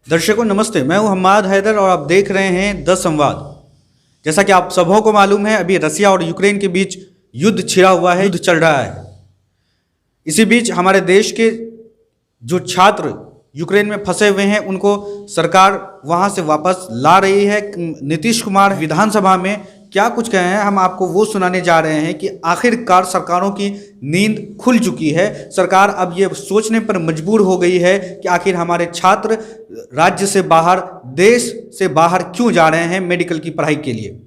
दर्शकों नमस्ते, मैं हूं हम्माद हैदर और आप देख रहे हैं द संवाद। जैसा कि आप सबों को मालूम है, अभी रसिया और यूक्रेन के बीच युद्ध छिड़ा हुआ है, युद्ध चल रहा है। इसी बीच हमारे देश के जो छात्र यूक्रेन में फंसे हुए हैं उनको सरकार वहां से वापस ला रही है। नीतीश कुमार विधानसभा में क्या कुछ कहे हैं, हम आपको वो सुनाने जा रहे हैं कि आखिरकार सरकारों की नींद खुल चुकी है। सरकार अब ये सोचने पर मजबूर हो गई है कि आखिर हमारे छात्र राज्य से बाहर, देश से बाहर क्यों जा रहे हैं मेडिकल की पढ़ाई के लिए।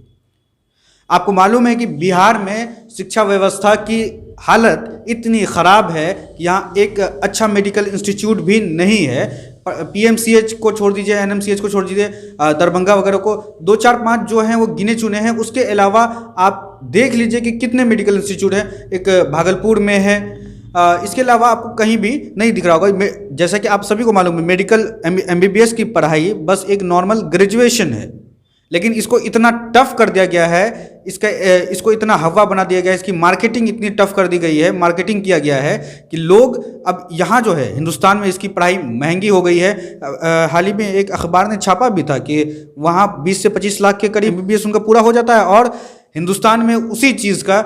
आपको मालूम है कि बिहार में शिक्षा व्यवस्था की हालत इतनी ख़राब है कि यहाँ एक अच्छा मेडिकल इंस्टीट्यूट भी नहीं है। पीएमसीएच को छोड़ दीजिए, एनएमसीएच को छोड़ दीजिए, दरभंगा वगैरह को 2, 4, 5 जो हैं वो गिने चुने हैं। उसके अलावा आप देख लीजिए कि कितने मेडिकल इंस्टीट्यूट हैं। एक भागलपुर में है, इसके अलावा आपको कहीं भी नहीं दिख रहा होगा। जैसा कि आप सभी को मालूम है, मेडिकल एमबीबीएस की पढ़ाई बस एक नॉर्मल ग्रेजुएशन है, लेकिन इसको इतना टफ कर दिया गया है, इसको इतना हवा बना दिया गया है, इसकी मार्केटिंग इतनी टफ कर दी गई है, मार्केटिंग किया गया है कि लोग अब यहाँ जो है हिंदुस्तान में इसकी पढ़ाई महंगी हो गई है। हाल ही में एक अखबार ने छापा भी था कि वहाँ 20 से 25 लाख के करीब एमबीबीएस उनका पूरा हो जाता है और हिंदुस्तान में उसी चीज़ का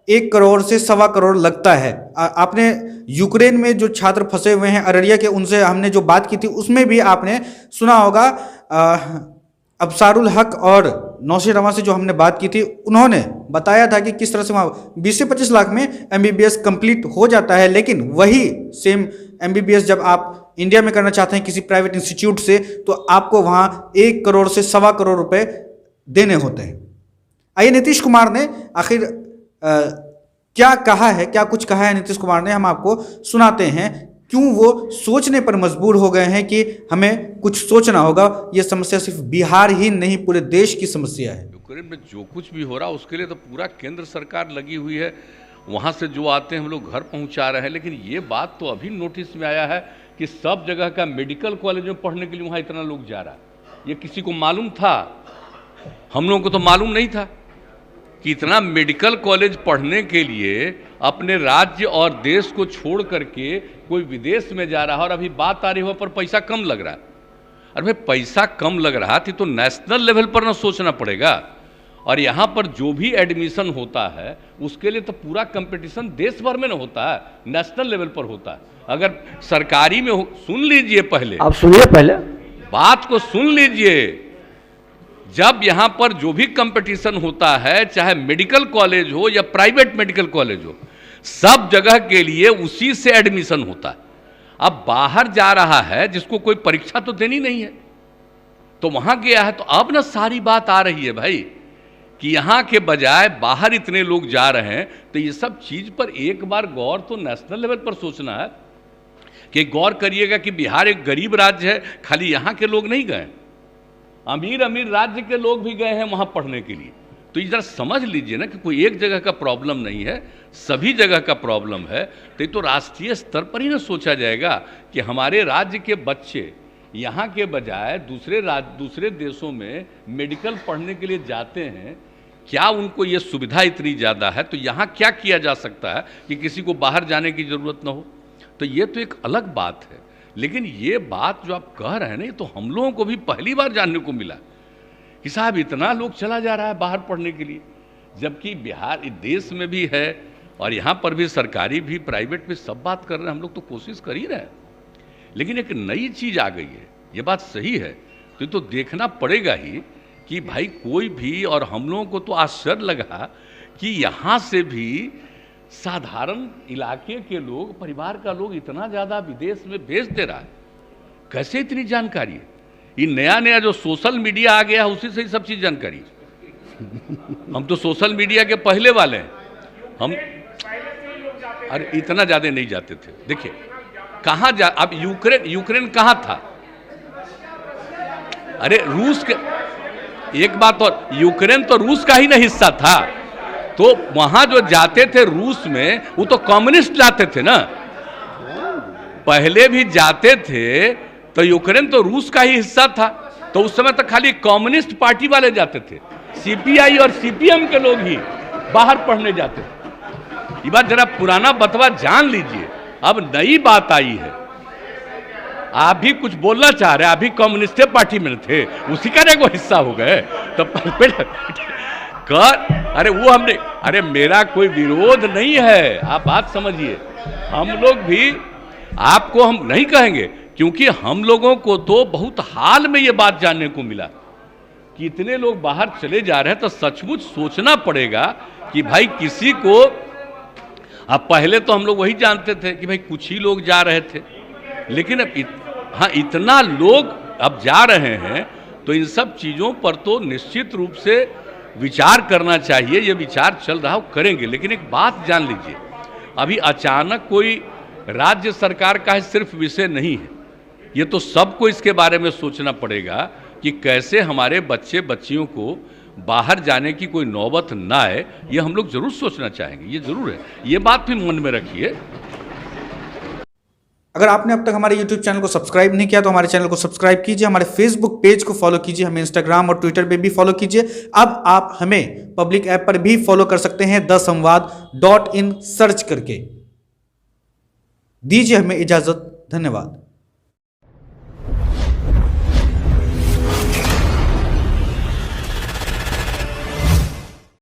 1 करोड़ से 1.25 करोड़ लगता है। आपने यूक्रेन में जो छात्र फंसे हुए हैं अररिया के, उनसे हमने जो बात की थी उसमें भी आपने सुना होगा। अबसारुल हक और नौशे रवा से जो हमने बात की थी, उन्होंने बताया था कि किस तरह से वहाँ 20 से 25 लाख में एमबीबीएस कंप्लीट हो जाता है। लेकिन वही सेम एमबीबीएस जब आप इंडिया में करना चाहते हैं किसी प्राइवेट इंस्टीट्यूट से, तो आपको वहाँ 1 करोड़ से 1.25 करोड़ रुपए देने होते हैं। आइए नीतीश कुमार ने आखिर क्या कहा है, क्या कुछ कहा है नीतीश कुमार ने, हम आपको सुनाते हैं। क्यों वो सोचने पर मजबूर हो गए हैं कि हमें कुछ सोचना होगा। ये समस्या सिर्फ बिहार ही नहीं, पूरे देश की समस्या है। यूक्रेन में जो कुछ भी हो रहा है उसके लिए तो पूरा केंद्र सरकार लगी हुई है। वहाँ से जो आते हैं हम लोग घर पहुँचा रहे हैं। लेकिन ये बात तो अभी नोटिस में आया है कि सब जगह का मेडिकल कॉलेज में पढ़ने के लिए वहाँ इतना लोग जा रहा है। ये किसी को मालूम था? हम लोगों को तो मालूम नहीं था कि इतना मेडिकल कॉलेज पढ़ने के लिए अपने राज्य और देश को छोड़ करके कोई विदेश में जा रहा है। और अभी बात आ रही हो पर पैसा कम लग रहा है। अरे भाई पैसा कम लग रहा तो नेशनल लेवल पर ना सोचना पड़ेगा। और यहाँ पर जो भी एडमिशन होता है उसके लिए तो पूरा कंपटीशन देश भर में ना होता है, नेशनल लेवल पर होता है। अगर सरकारी में सुन लीजिए, पहले आप सुनिए, पहले बात को सुन लीजिए। जब यहाँ पर जो भी कंपटीशन होता है, चाहे मेडिकल कॉलेज हो या प्राइवेट मेडिकल कॉलेज हो, सब जगह के लिए उसी से एडमिशन होता है। अब बाहर जा रहा है जिसको कोई परीक्षा तो देनी नहीं है, तो वहां गया है, तो अब ना सारी बात आ रही है भाई कि यहाँ के बजाय बाहर इतने लोग जा रहे हैं। तो ये सब चीज पर एक बार गौर तो नेशनल लेवल पर सोचना है कि गौर करिएगा कि बिहार एक गरीब राज्य है, खाली यहाँ के लोग नहीं गए, अमीर अमीर राज्य के लोग भी गए हैं वहां पढ़ने के लिए। तो ये जरा समझ लीजिए ना कि कोई एक जगह का प्रॉब्लम नहीं है, सभी जगह का प्रॉब्लम है। तो ये तो राष्ट्रीय स्तर पर ही ना सोचा जाएगा कि हमारे राज्य के बच्चे यहाँ के बजाय दूसरे देशों में मेडिकल पढ़ने के लिए जाते हैं। क्या उनको ये सुविधा इतनी ज़्यादा है, तो यहाँ क्या किया जा सकता है कि किसी को बाहर जाने की ज़रूरत ना हो? तो ये तो एक अलग बात है। लेकिन ये बात जो आप कह रहे हैं ना, ये तो हम लोगों को भी पहली बार जानने को मिला कि साहब इतना लोग चला जा रहा है बाहर पढ़ने के लिए। जबकि बिहार देश में भी है और यहाँ पर भी सरकारी भी प्राइवेट भी सब बात कर रहे हैं, हम लोग तो कोशिश कर ही रहे हैं। लेकिन एक नई चीज़ आ गई है, ये बात सही है। तो ये तो देखना पड़ेगा ही कि भाई कोई भी, और हम लोगों को तो आश्चर्य लगा कि यहाँ से भी साधारण इलाके के लोग, परिवार का लोग इतना ज़्यादा विदेश में भेज दे रहा है। कैसे इतनी जानकारी है? ये नया नया जो सोशल मीडिया आ गया है उसी से ही सब चीज़ जानकारी। हम तो सोशल मीडिया के पहले वाले हैं। हम अरे इतना ज़्यादा नहीं जाते थे। देखिए कहाँ जा, अब यूक्रेन कहाँ था? अरे रूस के, एक बात और, यूक्रेन तो रूस का ही ना हिस्सा था। तो वहां जो जाते थे रूस में, वो तो कम्युनिस्ट जाते थे ना, पहले भी जाते थे। तो यूक्रेन तो रूस का ही हिस्सा था, तो उस समय तक खाली कम्युनिस्ट पार्टी वाले जाते थे, सीपीआई और सीपीएम के लोग ही बाहर पढ़ने जाते थे। ये बात जरा पुराना बतवा जान लीजिए। अब नई बात आई है, आप भी कुछ बोलना चाह रहे हैं, आप भी कम्युनिस्ट पार्टी में थे, उसी का एक वो हिस्सा हो गए तो कर अरे वो हमने, अरे मेरा कोई विरोध नहीं है, आप बात समझिए। हम लोग भी आपको हम नहीं कहेंगे, क्योंकि हम लोगों को तो बहुत हाल में ये बात जानने को मिला कि इतने लोग बाहर चले जा रहे हैं, तो सचमुच सोचना पड़ेगा कि भाई किसी को, अब पहले तो हम लोग वही जानते थे कि भाई कुछ ही लोग जा रहे थे, लेकिन अब हाँ इतना लोग अब जा रहे हैं, तो इन सब चीज़ों पर तो निश्चित रूप से विचार करना चाहिए। ये विचार चल रहा हो, करेंगे। लेकिन एक बात जान लीजिए, अभी अचानक कोई राज्य सरकार का सिर्फ विषय नहीं है, ये तो सबको इसके बारे में सोचना पड़ेगा कि कैसे हमारे बच्चे बच्चियों को बाहर जाने की कोई नौबत ना आए। ये हम लोग जरूर सोचना चाहेंगे, ये जरूर है, ये बात भी मन में रखिए। अगर आपने अब तक हमारे YouTube चैनल को सब्सक्राइब नहीं किया तो हमारे चैनल को सब्सक्राइब कीजिए, हमारे Facebook पेज को फॉलो कीजिए, हमें Instagram और Twitter पे भी फॉलो कीजिए। अब आप हमें पब्लिक ऐप पर भी फॉलो कर सकते हैं, thesamvad.in सर्च करके। दीजिए हमें इजाजत, धन्यवाद।